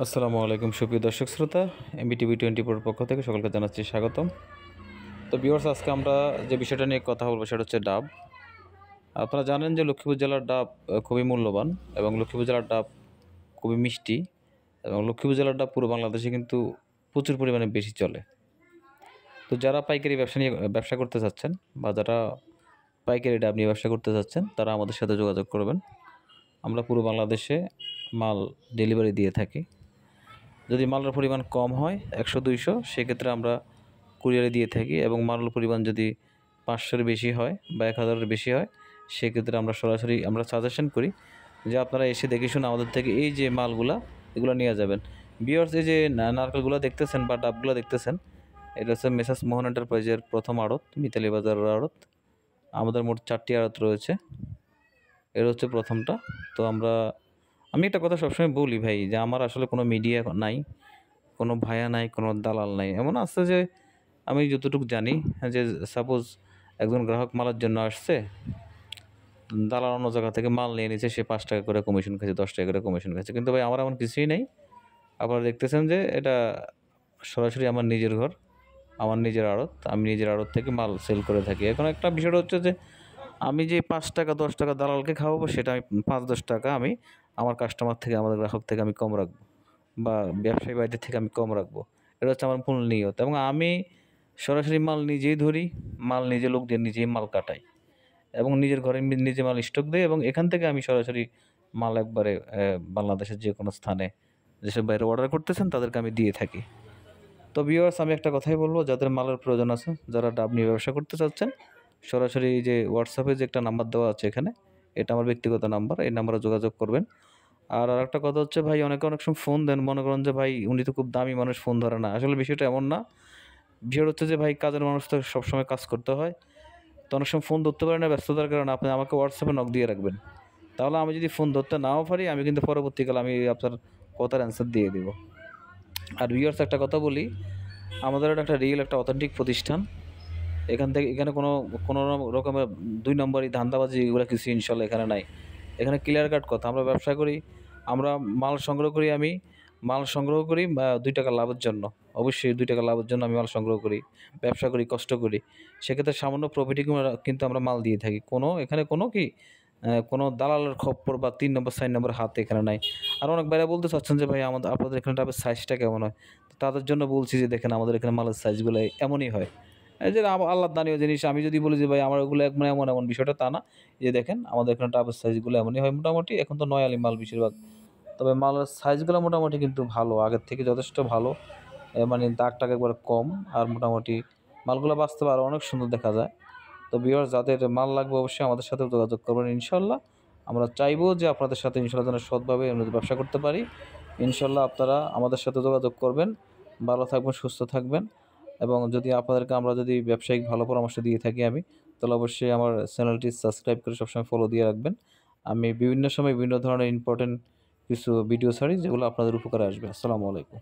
আসসালামু আলাইকুম সুপ্রিয় দর্শক শ্রোতা, MBTV24 পক্ষ থেকে সকলকে জানাচ্ছি স্বাগতম। তো ভিউয়ার্স, আজকে আমরা যে বিষয়টা নিয়ে কথা বলবো সেটা হচ্ছে ডাব। আপনারা জানেন যে লক্ষ্মীপুর জেলার ডাব খুবই মূল্যবান এবং লক্ষ্মীপুর জেলার ডাব খুবই মিষ্টি এবং লক্ষ্মীপুর জেলার ডাব পুরো বাংলাদেশে কিন্তু প্রচুর পরিমাণে বেশি চলে। তো যারা পাইকারি ব্যবসা করতে চাচ্ছেন বা যারা পাইকারি ডাব নিয়ে ব্যবসা করতে চাচ্ছেন তারা আমাদের সাথে যোগাযোগ করবেন। আমরা পুরো বাংলাদেশে মাল ডেলিভারি দিয়ে থাকি। যদি মালের পরিমাণ কম হয় 100-200 সেক্ষেত্রে আমরা কুরিয়ারে দিয়ে থাকি, এবং মালের পরিমাণ যদি 500-এর বেশি হয় বা 1000-এর বেশি হয় সেক্ষেত্রে আমরা সরাসরি সাজেশন করি যে আপনারা এসে দেখে শুনে আমাদের থেকে এই যে মালগুলা এগুলো নিয়ে যাবেন। ভিউয়ার্স, এই যে নারকেলগুলো দেখতেছেন বা ডাবগুলো দেখতেছেন, এটা হচ্ছে মেসার্স মোহন এন্টারপ্রাইজের প্রথম আড়ত, মিতালি বাজারের আড়ত। আমাদের মোট 4টি আড়ত রয়েছে, এর হচ্ছে প্রথমটা। তো আমি একটা কথা সবসময় বলি ভাই, যে আমার আসলে কোনো মিডিয়া নাই, কোনো ভায়া নাই, কোনো দালাল নাই। এমন আছে যে আমি যতটুকু জানি যে সাপোজ একজন গ্রাহক মালের জন্য আসছে, দালাল অন্য জায়গা থেকে মাল নিয়ে নিচ্ছে, সে 5 টাকা করে কমিশন খাচ্ছে, 10 টাকা করে কমিশন খাচ্ছে। কিন্তু ভাই আমার এমন কিছুই নেই। আপনারা দেখতেছেন যে এটা সরাসরি আমার নিজের ঘর, আমার নিজের আড়ত, আমি নিজের আড়ত থেকে মাল সেল করে থাকি। এখন একটা বিষয়টা হচ্ছে যে আমি যে 5 টাকা 10 টাকা দালালকে খাওয়াবো, সেটা আমি 5-10 টাকা আমি আমার কাস্টমার থেকে, আমাদের গ্রাহক থেকে আমি কম রাখবো, বা ব্যবসায়ী বাড়িতে থেকে আমি কম রাখবো। এটা হচ্ছে আমার মূল নিয়ত। এবং আমি সরাসরি মাল নিজেই ধরি, মাল নিজে লোক দিয়ে নিজেই মাল কাটাই এবং নিজের ঘরে নিজে মাল স্টক দেই, এবং এখান থেকে আমি সরাসরি মাল একবারে বাংলাদেশের যে কোনো স্থানে যেসব বাইরে অর্ডার করতেছেন তাদেরকে আমি দিয়ে থাকি। তো ভিউয়ার্স, আমি একটা কথাই বলবো, যাদের মালের প্রয়োজন আছে, যারা ডাব নিয়ে ব্যবসা করতে চাচ্ছেন, সরাসরি এই যে হোয়াটসঅ্যাপে যে একটা নাম্বার দেওয়া আছে এখানে, এটা আমার ব্যক্তিগত নাম্বার, এই নাম্বারে যোগাযোগ করবেন। আর আরেকটা কথা হচ্ছে ভাই, অনেক সময় ফোন দেন, মনে করেন যে ভাই উনি তো খুব দামি মানুষ, ফোন ধরে না। আসলে বিষয়টা এমন না। বিষয়টা হচ্ছে যে ভাই, কাজের মানুষ তো সবসময় কাজ করতে হয়। তো অনেক সময় ফোন ধরতে পারে না ব্যস্ততার কারণে, আপনি আমাকে হোয়াটসঅ্যাপে নক দিয়ে রাখবেন। তাহলে আমি যদি ফোন ধরতে নাও পারি, আমি কিন্তু পরবর্তীকালে আমি আপনার কথার অ্যান্সার দিয়ে দিব। আর ভিউয়ার্স, একটা কথা বলি, আমাদের এটা একটা রিয়েল একটা অথেন্টিক প্রতিষ্ঠান। এখানে কোনো রকমের 2 নম্বরি ধান্দাবাজি এগুলো কিছু ইনশাল্লাহ এখানে নাই। এখানে ক্লিয়ার কাট কথা, আমরা ব্যবসা করি, আমরা আমি মাল সংগ্রহ করি 2 টাকা লাভের জন্য। অবশ্যই 2 টাকা লাভের জন্য আমি মাল সংগ্রহ করি, ব্যবসা করি, কষ্ট করি। সেক্ষেত্রে সামান্য প্রফিটে কিন্তু আমরা মাল দিয়ে থাকি। এখানে কোনো দালালের খপ্পর বা 3 নম্বর 4 নম্বর হাত এখানে নাই। আর অনেক ভাইরা বলতে চাচ্ছেন যে ভাই আপনাদের এখানে ডাবের সাইজটা কেমন হয়? তো তাদের জন্য বলছি যে দেখেন, আমাদের এখানে মালের সাইজগুলো এমনই হয়। এই যে আল্লাহর দানীয় জিনিস, আমি যদি বলি যে ভাই আমার ওগুলো মানে এমন বিষয়টা তা না। এই যে দেখেন, আমাদের এখানে ডাবের সাইজগুলো এমনই হয় মোটামুটি। এখন তো নয়ালি মাল বেশিরভাগ। তবে মালের সাইজগুলো মোটামুটি কিন্তু ভালো, আগের থেকে যথেষ্ট ভালো। মানে দাগ-টাগ একবারে কম। আর মোটামুটি মালগুলো বাস্তবে আরও অনেক সুন্দর দেখা যায়। তো ভিউয়ার্স, যাদের মাল লাগবে অবশ্যই আমাদের সাথে যোগাযোগ করবেন ইনশাল্লাহ। আমরা চাইবো যে আপনাদের সাথে ইনশাল্লাহ যেন সৎভাবে আমরা ব্যবসা করতে পারি। ইনশাল্লাহ আপনারা আমাদের সাথে যোগাযোগ করবেন। ভালো থাকবেন, সুস্থ থাকবেন। এবং যদি আপনাদেরকে আমরা যদি ব্যবসায়িক ভালো পরামর্শ দিয়ে থাকি আমি, তাহলে অবশ্যই আমার চ্যানেলটি সাবস্ক্রাইব করে সবসময় ফলো দিয়ে রাখবেন। আমি বিভিন্ন সময় বিভিন্ন ধরনের ইম্পোর্টেন্ট কিছু ভিডিও ছাড়ি, যেগুলো আপনাদের উপকারে আসবে। আসসালামু আলাইকুম।